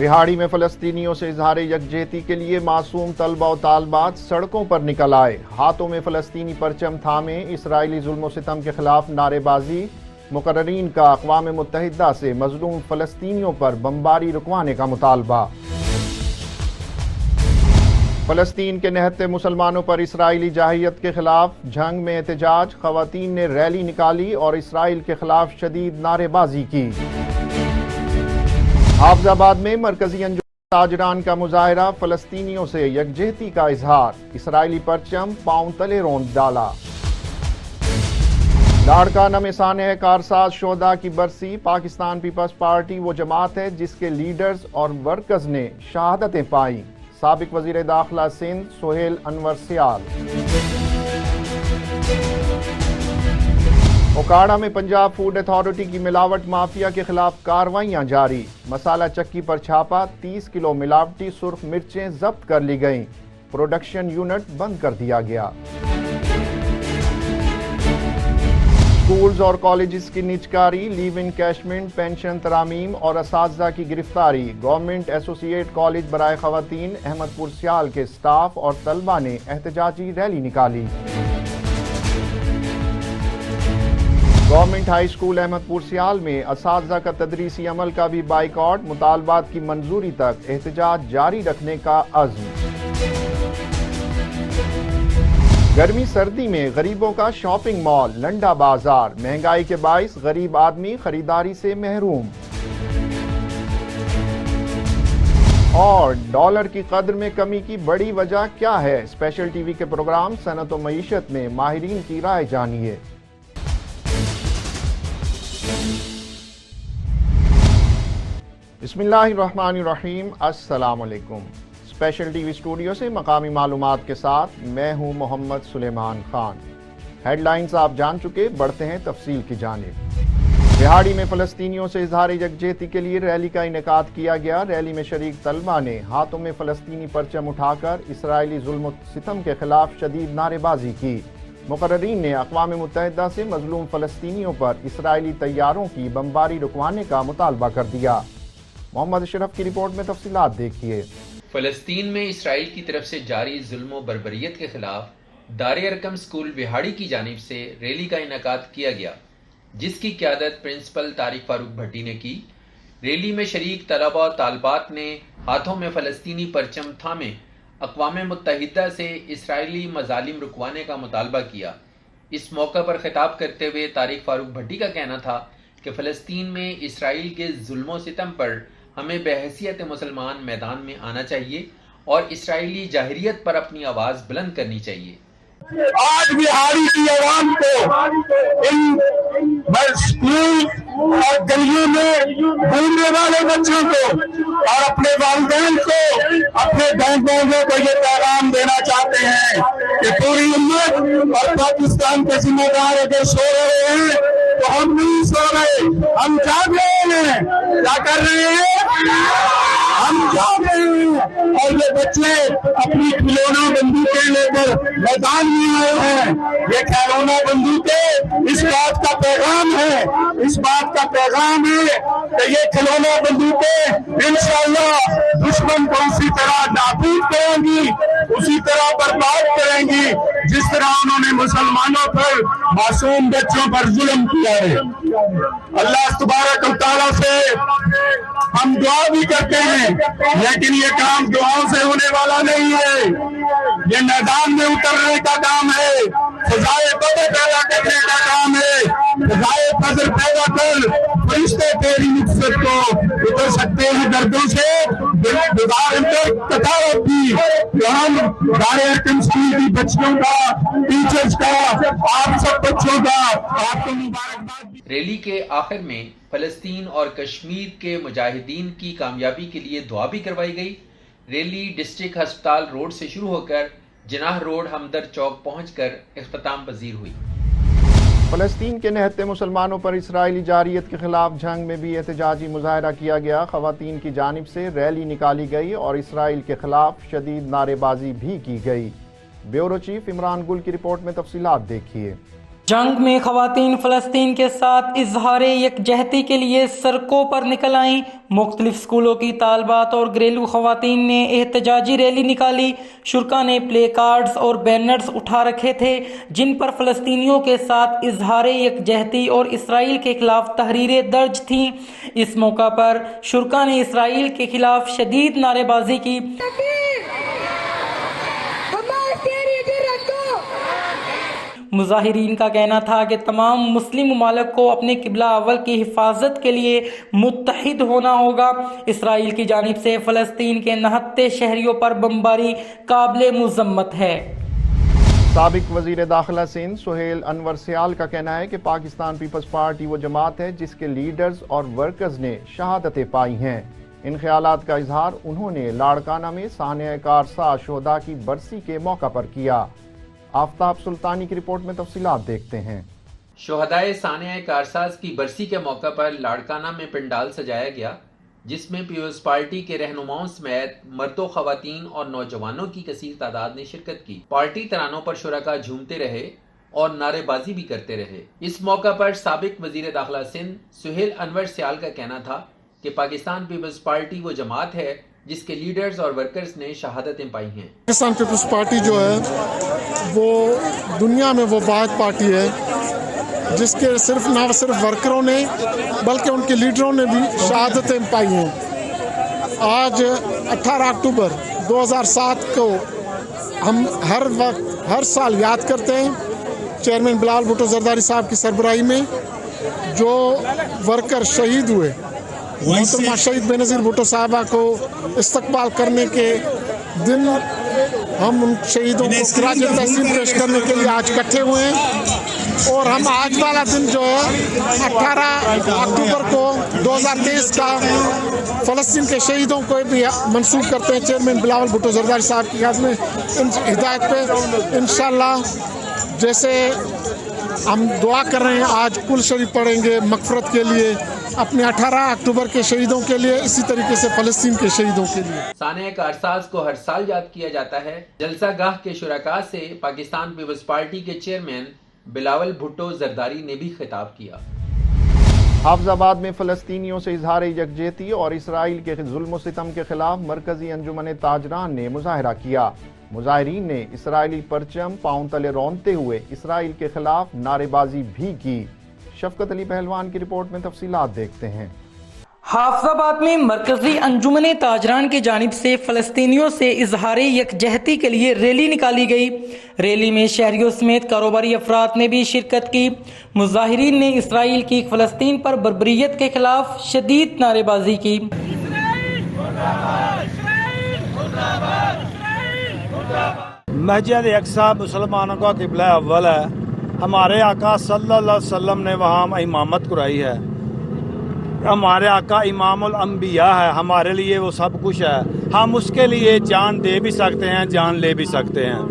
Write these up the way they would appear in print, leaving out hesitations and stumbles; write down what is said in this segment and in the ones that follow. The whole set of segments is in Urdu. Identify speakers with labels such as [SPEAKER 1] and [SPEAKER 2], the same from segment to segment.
[SPEAKER 1] وہاڑی میں فلسطینیوں سے اظہار یکجہتی کے لیے معصوم طلبہ و طالبات سڑکوں پر نکل آئے، ہاتھوں میں فلسطینی پرچم تھامے اسرائیلی ظلم و ستم کے خلاف نعرے بازی۔ مقررین کا اقوام متحدہ سے مظلوم فلسطینیوں پر بمباری رکوانے کا مطالبہ۔ فلسطین کے نہتے مسلمانوں پر اسرائیلی جارحیت کے خلاف جنگ میں احتجاج، خواتین نے ریلی نکالی اور اسرائیل کے خلاف شدید نعرے بازی کی۔ حافظ آباد میں مرکزی انجمن تاجران کا مظاہرہ، فلسطینیوں سے یکجہتی کا اظہار، اسرائیلی پرچم پاؤں تلے روند ڈالا۔ لاڑکانہ میں سانحہ کارساز شہداء کی برسی، پاکستان پیپلز پارٹی وہ جماعت ہے جس کے لیڈرز اور ورکرز نے شہادتیں پائیں۔ سابق وزیر داخلہ سندھ سہیل انور سیال۔ اوکاڑہ میں پنجاب فوڈ اتھارٹی کی ملاوٹ مافیا کے خلاف کارروائیاں جاری، مسالہ چکی پر چھاپا، 30 کلو ملاوٹی سرخ مرچیں ضبط کر لی گئیں، پروڈکشن یونٹ بند کر دیا گیا۔ سکولز اور کالجز کی نجکاری، لیو انکیشمنٹ، پینشن ترامیم اور اساتذہ کی گرفتاری، گورنمنٹ ایسوسی ایٹ کالج برائے خواتین احمد پور سیال کے سٹاف اور طلبہ نے احتجاجی ریلی نکالی۔ گورنمنٹ ہائی سکول احمد پور سیال میں اساتذہ کا تدریسی عمل کا بھی بائیکاٹ، مطالبات کی منظوری تک احتجاج جاری رکھنے کا عزم۔ گرمی سردی میں غریبوں کا شاپنگ مال، لنڈا بازار، مہنگائی کے باعث غریب آدمی خریداری سے محروم۔ اور ڈالر کی قدر میں کمی کی بڑی وجہ کیا ہے؟ اسپیشل ٹی وی کے پروگرام صنعت و معیشت میں ماہرین کی رائے جانیے۔ بسم اللہ الرحمن الرحیم، السلام علیکم۔ اسپیشل ٹی وی اسٹوڈیو سے مقامی معلومات کے ساتھ میں ہوں محمد سلیمان خان۔ ہیڈ لائنز آپ جان چکے، بڑھتے ہیں تفصیل کی جانب۔ وہاڑی میں فلسطینیوں سے اظہار یکجہتی کے لیے ریلی کا انعقاد کیا گیا۔ ریلی میں شریک طلبہ نے ہاتھوں میں فلسطینی پرچم اٹھا کر اسرائیلی ظلم و ستم کے خلاف شدید نعرے بازی کی۔ مقررین نے اقوام متحدہ سے مظلوم فلسطینیوں پر اسرائیلی طیاروں کی بمباری رکوانے کا مطالبہ کر دیا۔ محمد اشرف کی رپورٹ میں تفصیلات دیکھیے۔
[SPEAKER 2] فلسطین میں اسرائیل کی طرف سے جاری ظلم و بربریت کے خلاف دار ارقم اسکول وہاڑی کی جانب سے ریلی کا انعقاد کیا گیا، جس کی قیادت پرنسپل طارق فاروق بھٹی نے کی۔ ریلی میں شریک طلبہ و طالبات نے ہاتھوں میں فلسطینی پرچم تھامے اقوام متحدہ سے اسرائیلی مظالم رکوانے کا مطالبہ کیا۔ اس موقع پر خطاب کرتے ہوئے طارق فاروق بھٹی کا کہنا تھا کہ فلسطین میں اسرائیل کے ظلم و ستم پر ہمیں بحیثیت مسلمان میدان میں آنا چاہیے اور اسرائیلی جارحیت پر اپنی آواز بلند کرنی چاہیے۔
[SPEAKER 3] آج بہاری کی عوام کو، ان اسکول اور گلیوں میں گھومنے والے بچوں کو اور اپنے والدین کو، اپنے بہن بھائیوں کو یہ پیغام دینا چاہتے ہیں کہ پوری امت اور پاکستان کے ذمہ دار اگر سو رہے ہیں تو ہم نہیں سو رہے، ہم جاگ رہے ہیں۔ کیا کر رہے ہیں؟ ہم جاگ رہے ہیں، اور یہ بچے اپنی کھلونا بندوقیں لے کر میدان میں آئے ہیں۔ یہ کھلونا بندوقیں اس بات کا پیغام ہے، اس بات کا پیغام ہے کہ یہ کھلونا بندوقیں انشاءاللہ دشمن کو اسی طرح نابود کریں گی، اسی طرح برباد کریں گی جس طرح انہوں نے مسلمانوں پر، معصوم بچوں پر ظلم کیا ہے۔ اللہ تبارک و تعالیٰ سے ہم دعا بھی کرتے ہیں، لیکن یہ کام دعاؤں سے ہونے والا نہیں ہے، یہ میدان میں اترنے کا کام ہے، فضائے بدر پیدا کرنے کا کام ہے۔ فضائے بدر پیدا کر فرشتے تیری نصرت کو اتر سکتے ہیں دردوں سے۔ کتابت بھی ہم دار ارقم اسکول کی بچیوں کا، ٹیچرز کا، آپ سب بچوں کا آپ کو مبارکباد۔
[SPEAKER 2] ریلی کے آخر میں فلسطین اور کشمیر کے مجاہدین کی کامیابی کے لیے دعا بھی کروائی گئی۔ ریلی ڈسٹرکٹ ہسپتال روڈ سے شروع ہو کر جناح روڈ ہمدرد چوک پہنچ کر اختتام پذیر ہوئی۔
[SPEAKER 1] فلسطین کے نہتے مسلمانوں پر اسرائیلی جارحیت کے خلاف جنگ میں بھی احتجاجی مظاہرہ کیا گیا۔ خواتین کی جانب سے ریلی نکالی گئی اور اسرائیل کے خلاف شدید نعرے بازی بھی کی گئی۔ بیورو چیف عمران گل کی رپورٹ میں تفصیلات دیکھیے۔
[SPEAKER 4] جنگ میں خواتین فلسطین کے ساتھ اظہار یکجہتی کے لیے سڑکوں پر نکل آئیں۔ مختلف اسکولوں کی طالبات اور گھریلو خواتین نے احتجاجی ریلی نکالی۔ شرکا نے پلے کارڈز اور بینرز اٹھا رکھے تھے جن پر فلسطینیوں کے ساتھ اظہار یکجہتی اور اسرائیل کے خلاف تحریریں درج تھیں۔ اس موقع پر شرکا نے اسرائیل کے خلاف شدید نعرے بازی کی۔ مظاہرین کا کہنا تھا کہ تمام مسلم ممالک کو اپنے قبلہ اول کی حفاظت کے لیے متحد ہونا ہوگا۔ اسرائیل کی جانب سے فلسطین کے نہتے شہریوں پر بمباری قابل مذمت ہے۔
[SPEAKER 1] سابق وزیر داخلہ سندھ سہیل انور سیال کا کہنا ہے کہ پاکستان پیپلز پارٹی وہ جماعت ہے جس کے لیڈرز اور ورکرز نے شہادتیں پائی ہیں۔ ان خیالات کا اظہار انہوں نے لاڑکانہ میں سانحہ کارساز شہداء کی برسی کے موقع پر کیا۔ آفتاب سلطانی کی رپورٹ میں تفصیلات دیکھتے ہیں۔
[SPEAKER 2] شہدائے سانحہ کارساز کی برسی کے موقع پر لاڑکانہ میں پنڈال سجایا گیا جس میں پیپلز پارٹی کے رہنماؤں سمیت مردوں، خواتین اور نوجوانوں کی کثیر تعداد نے شرکت کی۔ پارٹی ترانوں پر شرکاء جھومتے رہے اور نعرے بازی بھی کرتے رہے۔ اس موقع پر سابق وزیر داخلہ سندھ سہیل انور سیال کا کہنا تھا کہ پاکستان پیپلز پارٹی وہ جماعت ہے جس کے لیڈرز اور ورکرز نے شہادتیں پائی ہیں۔
[SPEAKER 5] پاکستان پیپلز پارٹی جو ہے وہ دنیا میں وہ واحد پارٹی ہے جس کے نہ صرف ورکروں نے بلکہ ان کے لیڈروں نے بھی شہادتیں پائی ہیں۔ آج 18 اکتوبر 2007 کو ہم ہر سال یاد کرتے ہیں چیئرمین بلال بھٹو زرداری صاحب کی سربراہی میں جو ورکر شہید ہوئے۔ محترمہ شہید بے نظیر بھٹو صاحبہ کو استقبال کرنے کے دن ہم ان شہیدوں کو خراج تحسین پیش کرنے کے لیے آج اکٹھے ہوئے ہیں، اور ہم آج والا دن جو ہے 18 اکتوبر کو 2023 کا فلسطین کے شہیدوں کو بھی منسوخ کرتے ہیں چیئرمین بلاول بھٹو زرداری صاحب کی ہدایت پہ۔ انشاءاللہ جیسے ہم دعا کر رہے ہیں آج کل شریف پڑھیں گے مغفرت کے لیے اپنے 18 اکتوبر کے شہیدوں کے لیے، اسی طریقے سے فلسطین کے شہیدوں کے لیے۔
[SPEAKER 2] سانحہ کارساز کو ہر سال یاد کیا جاتا ہے۔ جلسہ گاہ کے شرکاء سے پاکستان پیپلز پارٹی کے چیئرمین بلاول بھٹو زرداری نے بھی خطاب کیا۔
[SPEAKER 1] حافظ آباد میں فلسطینیوں سے اظہار یکجہتی اور اسرائیل کے ظلم و ستم کے خلاف مرکزی انجمن تاجران نے مظاہرہ کیا۔ مظاہرین نے اسرائیلی پرچم پاؤں تلے رونتے ہوئے اسرائیل کے خلاف نعرے بازی بھی کی۔ شفقت علی پہلوان کی رپورٹ میں تفصیلات دیکھتے ہیں۔
[SPEAKER 4] حافظ آباد میں مرکزی انجمن تاجران کی جانب سے فلسطینیوں سے اظہار یکجہتی کے لیے ریلی نکالی گئی۔ ریلی میں شہریوں سمیت کاروباری افراد نے بھی شرکت کی۔ مظاہرین نے اسرائیل کی فلسطین پر بربریت کے خلاف شدید نعرے بازی کی۔
[SPEAKER 6] مسجد اقصی مسلمانوں کا قبلہ اول ہے۔ ہمارے آقا صلی اللہ علیہ وسلم نے وہاں امامت کرائی ہے۔ ہمارے آقا امام الانبیاء ہے، ہمارے لیے وہ سب کچھ ہے۔ ہم اس کے لیے جان دے بھی سکتے ہیں، جان لے بھی سکتے ہیں۔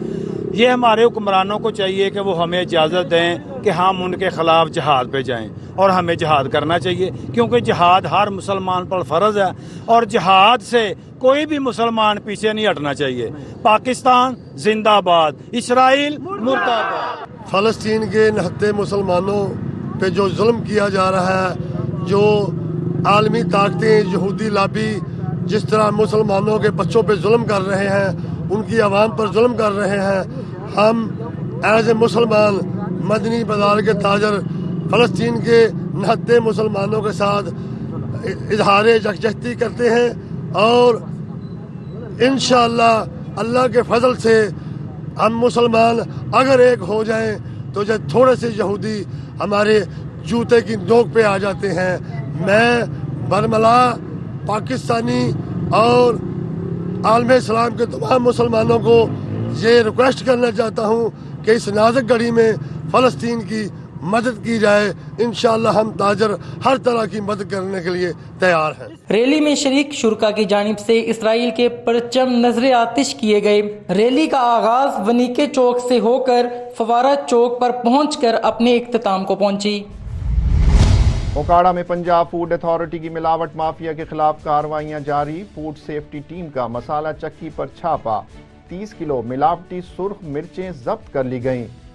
[SPEAKER 6] یہ ہمارے حکمرانوں کو چاہیے کہ وہ ہمیں اجازت دیں کہ ہم ان کے خلاف جہاد پہ جائیں، اور ہمیں جہاد کرنا چاہیے کیونکہ جہاد ہر مسلمان پر فرض ہے، اور جہاد سے کوئی بھی مسلمان پیچھے نہیں ہٹنا چاہیے۔ پاکستان زندہ باد، اسرائیل مردہ باد۔
[SPEAKER 7] فلسطین کے نہتے مسلمانوں پہ جو ظلم کیا جا رہا ہے، جو عالمی طاقتیں یہودی لابی جس طرح مسلمانوں کے بچوں پہ ظلم کر رہے ہیں، ان کی عوام پر ظلم کر رہے ہیں، ہم ایز اے مسلمان مدنی بازار کے تاجر فلسطین کے نہتے مسلمانوں کے ساتھ اظہار یکجہتی کرتے ہیں، اور انشاءاللہ اللہ کے فضل سے ہم مسلمان اگر ایک ہو جائیں تو جب تھوڑے سے یہودی ہمارے جوتے کی نوک پہ آ جاتے ہیں۔ میں برملا پاکستانی اور عالم اسلام کے تمام مسلمانوں کو یہ ریکویسٹ کرنا چاہتا ہوں کہ اس نازک گھڑی میں فلسطین کی مدد کی جائے۔ انشاءاللہ ہم تاجر ہر طرح کی مدد کرنے کے لیے تیار ہیں۔
[SPEAKER 4] ریلی میں شریک شرکا کی جانب سے اسرائیل کے پرچم نظر آتش کیے گئے۔ ریلی کا آغاز ونیکے چوک سے ہو کر فوارہ چوک پر پہنچ کر اپنے اختتام کو پہنچی۔
[SPEAKER 1] اوکاڑا میں پنجاب فوڈ اتھارٹی کی ملاوٹ مافیا کے خلاف کارروائیاں جاری۔ فوڈ سیفٹی ٹیم کا مسالہ چکی پر چھاپا، 30 کلو ملاوٹی سرخ مرچیں ضبط کر لی گئیں۔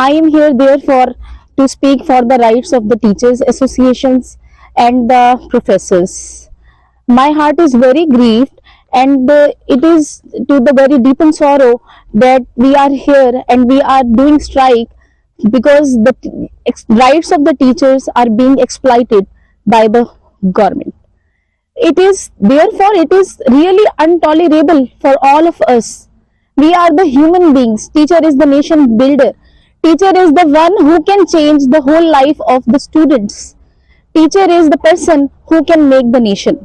[SPEAKER 8] I am here therefore to speak for the rights of the teachers associations and the professors. My heart is very grieved and it is to the very deep in sorrow that we are here and we are doing strike because the rights of the teachers are being exploited by the government. It is therefore it is really intolerable for all of us. We are the human beings. Teacher is the nation builder. Teacher is the one who can change the whole life of the students. Teacher is the person who can make the nation.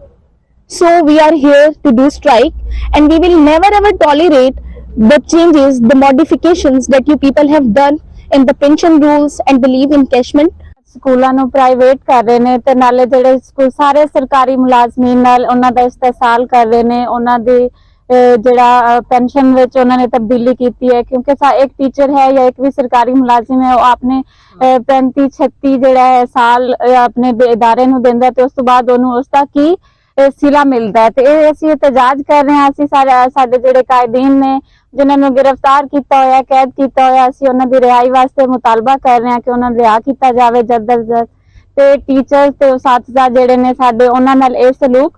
[SPEAKER 8] So we are here to do strike and we will never ever tolerate the changes, the modifications that you people have done in the pension rules and the leave encashment.
[SPEAKER 9] ਸਕੂਲਾਂ ਨੂੰ ਪ੍ਰਾਈਵੇਟ ਕਰ ਰਹੇ ਨੇ ਤੇ ਨਾਲੇ ਜਿਹੜੇ ਸਕੂਲ ਸਾਰੇ ਸਰਕਾਰੀ ਮੁਲਾਜ਼ਮੀਨ ਨਾਲ ਉਹਨਾਂ ਦਾ ਇਸਤਿਸਾਲ ਕਰ ਰਹੇ ਨੇ, ਉਹਨਾਂ ਦੀ ਜਿਹੜਾ ਪੈਨਸ਼ਨ ਵਿੱਚ ਉਹਨਾਂ ਨੇ ਤਬਦੀਲੀ ਕੀਤੀ ਹੈ ਕਿਉਂਕਿ ਇੱਕ ਟੀਚਰ ਹੈ ਜਾਂ ਇੱਕ ਵੀ ਸਰਕਾਰੀ ਮੁਲਾਜ਼ਮ ਹੈ ਉਹ ਆਪਣੇ 35-36 ਜਿਹੜਾ ਹੈ ਸਾਲ ਆਪਣੇ ਇਦਾਰੇ ਨੂੰ ਦਿੰਦਾ ਤੇ ਉਸ ਤੋਂ ਬਾਅਦ ਉਹਨੂੰ ਉਸ ਦਾ ਕੀ ਸਿਲਾ ਮਿਲਦਾ ਹੈ। ਤੇ ਇਹ ਅਸੀਂ ਇਤਜਾਜ ਕਰ ਰਹੇ ਹਾਂ। ਅਸੀਂ ਸਾਡੇ ਜਿਹੜੇ ਕਾਇਦੀਨ ਨੇ ਜਿਨ੍ਹਾਂ ਨੂੰ ਗ੍ਰਿਫਤਾਰ ਕੀਤਾ ਹੋਇਆ, ਕੈਦ ਕੀਤਾ ਹੋਇਆ, ਅਸੀਂ ਉਹਨਾਂ ਦੀ ਰਿਹਾਈ ਵਾਸਤੇ ਮੁਤਾਲਬਾ ਕਰ ਰਹੇ ਹਾਂ ਕਿ ਉਹਨਾਂ ਨੂੰ ਰਿਹਾ ਕੀਤਾ ਜਾਵੇ ਜਲਦ ਤੋਂ ਜਲਦ ਤੇ ਟੀਚਰ ਤੇ ਸਾਥੀਦਾਰ ਜਿਹੜੇ ਨੇ ਸਾਡੇ ਉਹਨਾਂ ਨਾਲ ਇਹ ਸਲੂਕ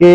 [SPEAKER 10] کہ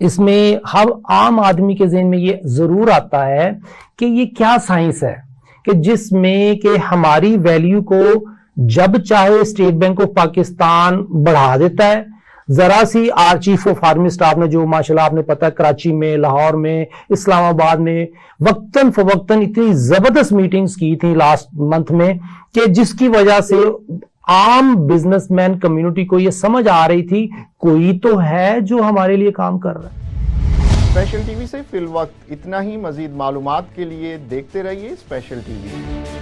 [SPEAKER 11] اس میں ہر عام آدمی کے ذہن میں یہ ضرور آتا ہے کہ یہ کیا سائنس ہے کہ جس میں کہ ہماری ویلیو کو جب چاہے اسٹیٹ بینک آف پاکستان بڑھا دیتا ہے. ذرا سی چیف آف آرمی اسٹاف نے جو ماشاءاللہ آپ نے پتا کراچی میں، لاہور میں، اسلام آباد میں وقتاً فوقتاً اتنی زبردست میٹنگز کی تھی لاسٹ منتھ میں کہ جس کی وجہ سے عام بزنس مین کمیونٹی کو یہ سمجھ آ رہی تھی کوئی تو ہے جو ہمارے لیے کام کر رہا ہے.
[SPEAKER 1] اسپیشل ٹی وی سے فی الوقت اتنا ہی. مزید معلومات کے لیے دیکھتے رہیے اسپیشل ٹی وی.